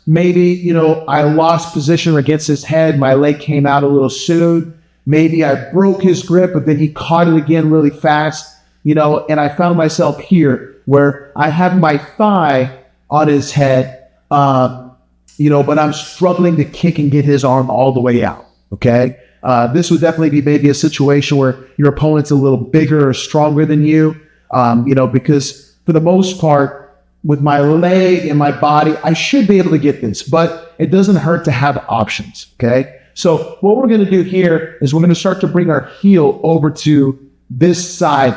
maybe, you know, I lost position against his head. My leg came out a little soon. Maybe I broke his grip, but then he caught it again really fast, you know, and I found myself here where I have my thigh on his head, you know, but I'm struggling to kick and get his arm all the way out, okay? This would definitely be maybe a situation where your opponent's a little bigger or stronger than you, you know, because for the most part, with my leg and my body, I should be able to get this, but it doesn't hurt to have options, okay? So what we're going to do here is we're going to start to bring our heel over to this side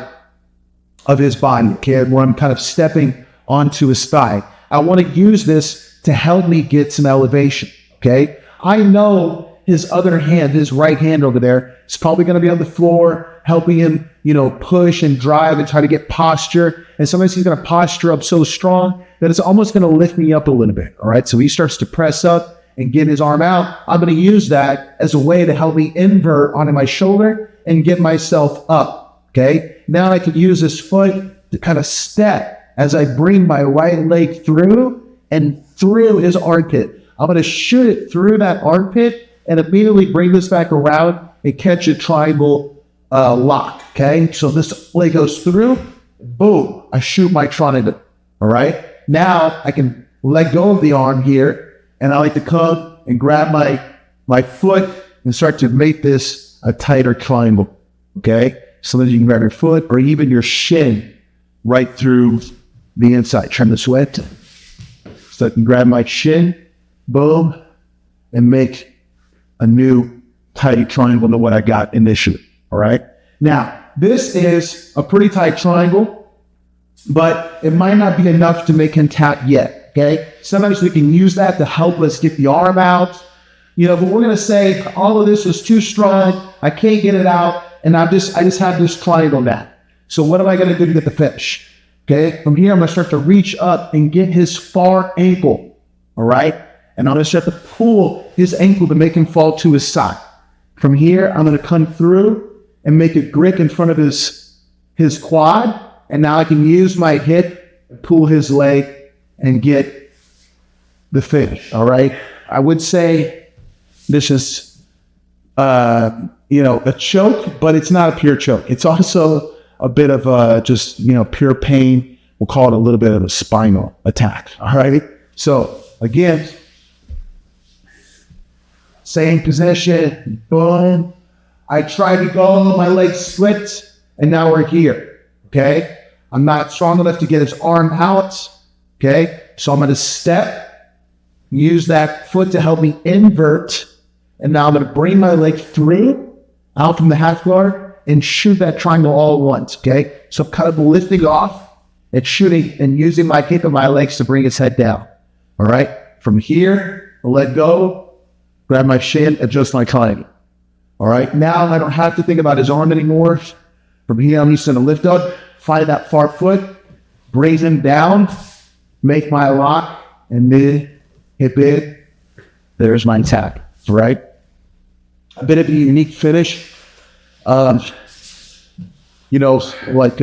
of his body, okay, where I'm kind of stepping onto his thigh. I want to use this to help me get some elevation, okay? I know his other hand, his right hand over there, is probably going to be on the floor, helping him, you know, push and drive and try to get posture. And sometimes he's going to posture up so strong that it's almost going to lift me up a little bit, all right? So he starts to press up and get his arm out. I'm going to use that as a way to help me invert onto my shoulder and get myself up, okay? Now I can use this foot to kind of step as I bring my right leg through and through his armpit. I'm going to shoot it through that armpit and immediately bring this back around and catch a triangle lock, okay? So this leg goes through, boom, I shoot my triangle, all right? Now I can let go of the arm here, and I like to come and grab my foot and start to make this a tighter triangle, okay? So that you can grab your foot or even your shin right through the inside. Trim the sweat. So I can grab my shin, boom, and make a new tight triangle to what I got initially, all right? Now, this is a pretty tight triangle, but it might not be enough to make him tap yet. Okay, sometimes we can use that to help us get the arm out, you know, but we're going to say all of this is too strong. I can't get it out. And I just have this triangle now. So what am I going to do to get the finish? Okay, from here, I'm going to start to reach up and get his far ankle. All right. And I'm going to start to pull his ankle to make him fall to his side. From here, I'm going to come through and make a grip in front of his quad. And now I can use my hip and pull his leg and get the finish, all right? I would say this is, you know, a choke, but it's not a pure choke. It's also a bit of just, you know, pure pain. We'll call it a little bit of a spinal attack, all right? So, again, same position, boom. I try to go, my legs split, and now we're here, okay? I'm not strong enough to get his arm out. Okay, so I'm going to step, use that foot to help me invert, and now I'm going to bring my leg through, out from the half guard, and shoot that triangle all at once, okay? So I'm kind of lifting off and shooting and using my hip and my legs to bring his head down, all right? From here, I'll let go, grab my shin, adjust my triangle, all right? Now I don't have to think about his arm anymore. From here, I'm just going to lift up, find that far foot, bring him down, make my lock, and then hip it. There's my tap, right? A bit of a unique finish. You know, like,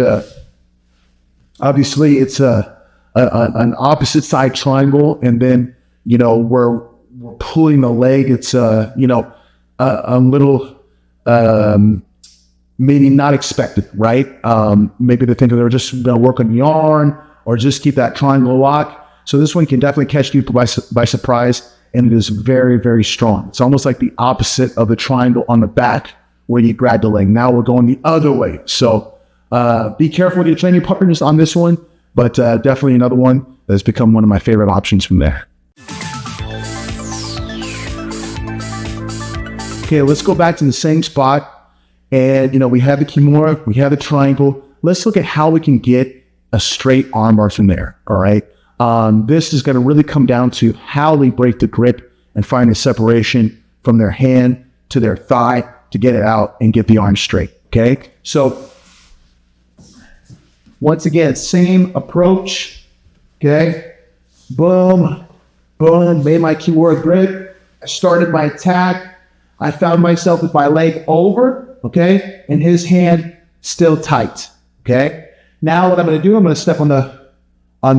obviously it's an opposite side triangle, and then, you know, we're pulling the leg. It's, you know, a little, maybe not expected, right? Maybe they think they're just going to work on the arm, or just keep that triangle lock. So this one can definitely catch people by surprise, and it is very, very strong. It's almost like the opposite of the triangle on the back when you grab the leg. Now we're going the other way. So be careful with your training partners on this one, but definitely another one that's become one of my favorite options from there. Okay, let's go back to the same spot. And, you know, we have the Kimura, we have the triangle. Let's look at how we can get a straight armbar from there, all right? This is going to really come down to how they break the grip and find the separation from their hand to their thigh to get it out and get the arm straight, okay? So, once again, same approach, okay? Boom, boom, made my Kimura grip. I started my attack. I found myself with my leg over, okay? And his hand still tight, okay? Now what I'm going to do, I'm going to step on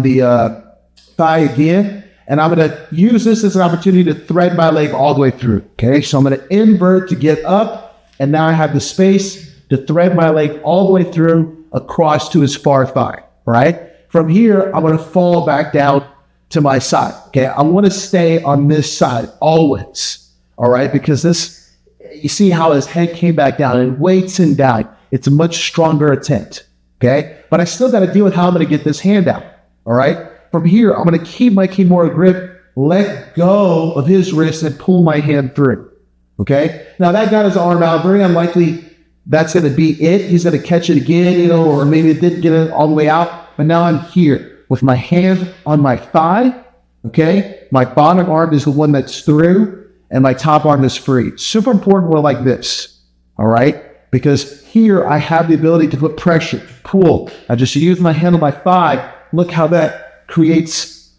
the thigh again, And I'm going to use this as an opportunity to thread my leg all the way through. Okay, so I'm going to invert to get up, and now I have the space to thread my leg all the way through across to his far thigh, right? From here, I'm going to fall back down to my side, okay? I want to stay on this side always, all right? Because this, you see how his head came back down and weights him down. It's a much stronger attempt, okay? But I still got to deal with how I'm going to get this hand out, all right? From here, I'm going to keep my Kimura grip, let go of his wrist, and pull my hand through, okay? Now, that got his arm out. Very unlikely that's going to be it. He's going to catch it again, or maybe it didn't get it all the way out. But now I'm here with my hand on my thigh, okay? My bottom arm is the one that's through, and my top arm is free. Super important one like this, all right? Because here I have the ability to put pressure, pull. I just use my hand on my thigh. Look how that creates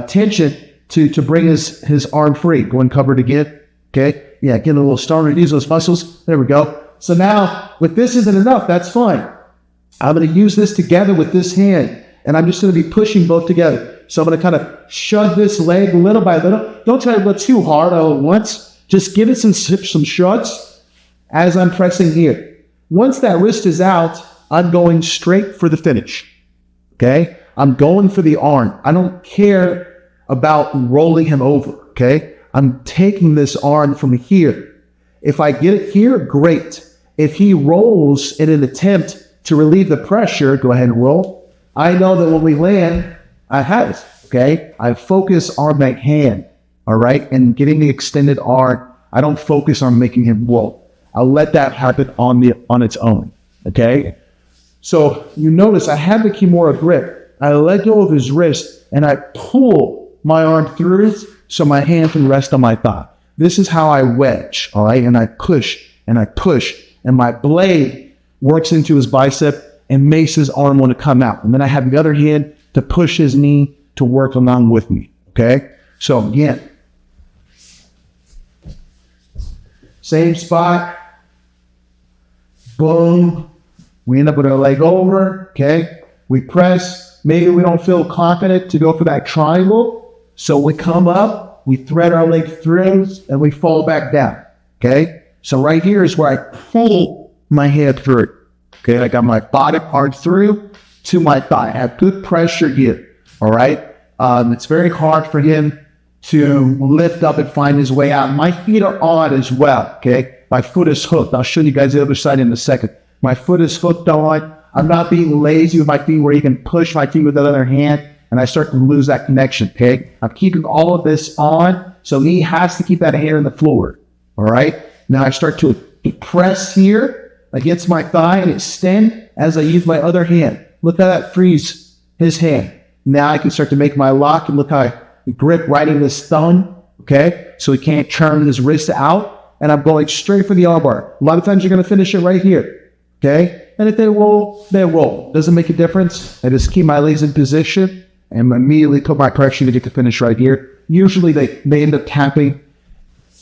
tension to bring his arm free. Go and cover it again, okay? Yeah, get a little stronger. Use those muscles. There we go. So now, if this isn't enough, that's fine. I'm going to use this together with this hand, and I'm just going to be pushing both together. So I'm going to kind of shove this leg little by little. Don't try to go too hard all at once. Just give it some shots as I'm pressing here. Once that wrist is out, I'm going straight for the finish. Okay? I'm going for the arm. I don't care about rolling him over. Okay? I'm taking this arm from here. If I get it here, great. If he rolls in an attempt to relieve the pressure, go ahead and roll. I know that when we land, I have it, okay? I focus on that hand, all right? And getting the extended arm, I don't focus on making him roll. I'll let that happen on its own, okay? So you notice I have the Kimura grip. I let go of his wrist, and I pull my arm through so my hand can rest on my thigh. This is how I wedge, all right? And I push, and my blade works into his bicep and makes his arm want to come out. And then I have the other hand to push his knee to work along with me, okay? So again, same spot, boom. We end up with our leg over, okay? We press. Maybe we don't feel confident to go for that triangle, so we come up, we thread our leg through, and we fall back down, okay? So right here is where I pull my hand through. Okay, I got my bottom arm through to my thigh. I have good pressure here, all right? It's very hard for him to lift up and find his way out. My feet are on as well, okay? My foot is hooked. I'll show you guys the other side in a second. My foot is hooked on. I'm not being lazy with my feet where you can push my feet with the other hand, and I start to lose that connection, okay? I'm keeping all of this on, so he has to keep that hand on the floor, all right? Now I start to press here against my thigh and extend as I use my other hand. Look how that frees his hand. Now I can start to make my lock, and look how I grip right in his thumb, okay? So he can't turn his wrist out, and I'm going straight for the armbar. A lot of times you're going to finish it right here, okay? And if they roll, they roll. Doesn't make a difference. I just keep my legs in position and immediately put my pressure to get the finish right here. Usually they end up tapping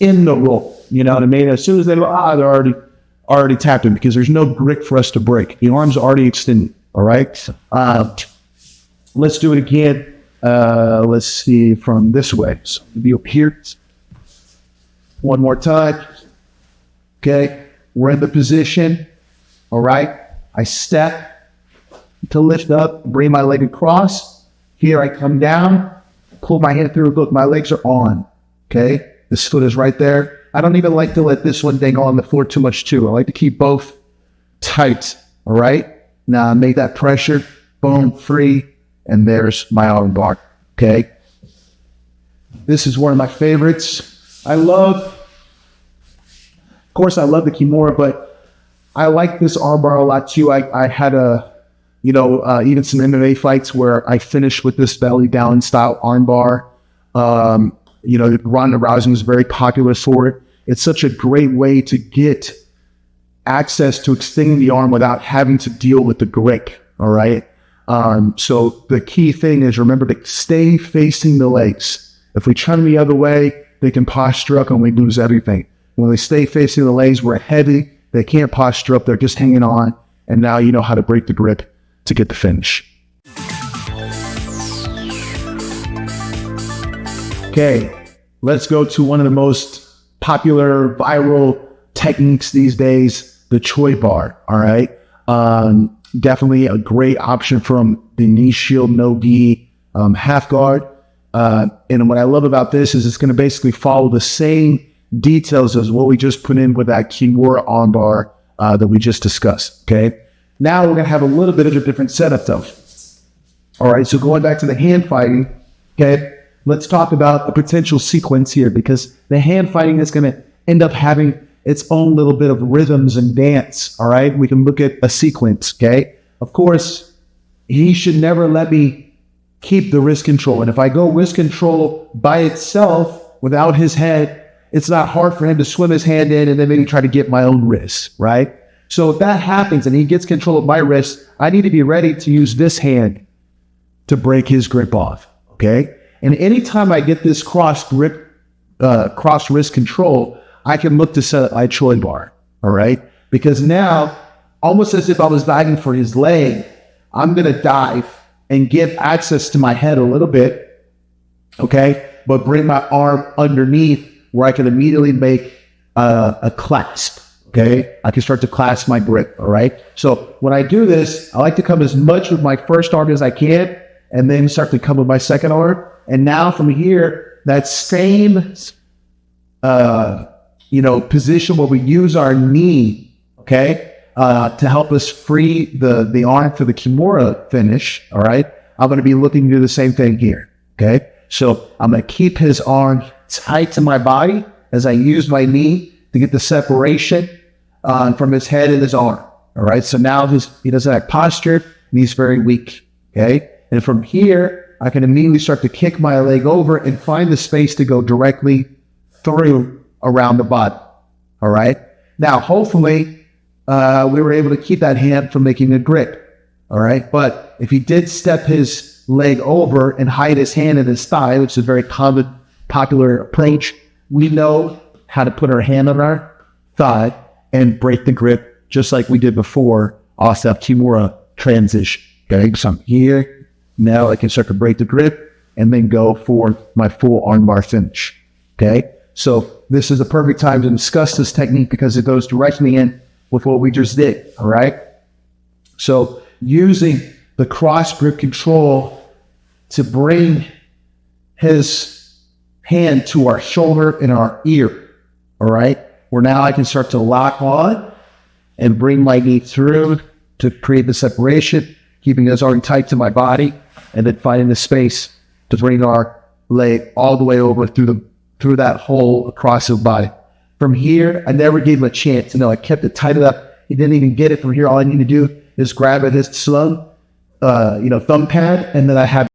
in the roll. You know what I mean? As soon as they go, they're already tapped in because there's no grip for us to break. The arm's already extended, all right? Let's do it again. Let's see from this way. So be up here. One more time. Okay, we're in the position, all right? I step to lift up, bring my leg across. Here I come down, pull my hand through. Look, my legs are on, okay? This foot is right there. I don't even like to let this one dangle on the floor too much too. I like to keep both tight, all right? Now make that pressure, boom, free, and there's my arm bar, okay? This is one of my favorites. Of course, I love the Kimura, but I like this arm bar a lot too. I had even some MMA fights where I finished with this belly down style arm bar. Ronda Rousey was very popular for it. It's such a great way to get access to extending the arm without having to deal with the grip, all right? So the key thing is remember to stay facing the legs. If we turn the other way, they can posture up and we lose everything. When they stay facing the legs, we're heavy. They can't posture up. They're just hanging on. And now you know how to break the grip to get the finish. Okay, let's go to one of the most popular viral techniques these days, the Choi bar. All right. Definitely a great option from the knee shield no gi half guard. And what I love about this is it's going to basically follow the same details as what we just put in with that Kimura armbar that we just discussed. Okay. Now we're going to have a little bit of a different setup though. All right. So going back to the hand fighting. Okay. Let's talk about the potential sequence here, because the hand fighting is going to end up having its own little bit of rhythms and dance. All right. We can look at a sequence. Okay. Of course, he should never let me keep the wrist control. And if I go wrist control by itself without his head, it's not hard for him to swim his hand in and then maybe try to get my own wrist. Right. So if that happens and he gets control of my wrist, I need to be ready to use this hand to break his grip off. Okay. And anytime I get this cross wrist control, I can look to set up my Choi bar. All right. Because now, almost as if I was diving for his leg, I'm going to dive and give access to my head a little bit. Okay. But bring my arm underneath where I can immediately make a clasp. Okay. I can start to clasp my grip. All right. So when I do this, I like to come as much with my first arm as I can, and then start to come with my second arm. And now from here, that same, position where we use our knee, okay, to help us free the arm for the Kimura finish. All right. I'm going to be looking to do the same thing here. Okay. So I'm going to keep his arm tight to my body as I use my knee to get the separation from his head and his arm. All right. So now he doesn't have posture and he's very weak. Okay. And from here, I can immediately start to kick my leg over and find the space to go directly through around the body. All right. Now, hopefully, we were able to keep that hand from making a grip. All right. But if he did step his leg over and hide his hand in his thigh, which is a very common, popular approach, we know how to put our hand on our thigh and break the grip, just like we did before off that Kimura transition. Okay. So I'm here. Now I can start to break the grip and then go for my full armbar finish. Okay. So this is the perfect time to discuss this technique because it goes directly in with what we just did. All right. So using the cross grip control to bring his hand to our shoulder and our ear. All right. Where now I can start to lock on and bring my knee through to create the separation, keeping his arm tight to my body, and then finding the space to bring our leg all the way over through that hole across his body. From here, I never gave him a chance. I kept it tight up. He didn't even get it. From here, all I need to do is grab at his thumb pad, and then I have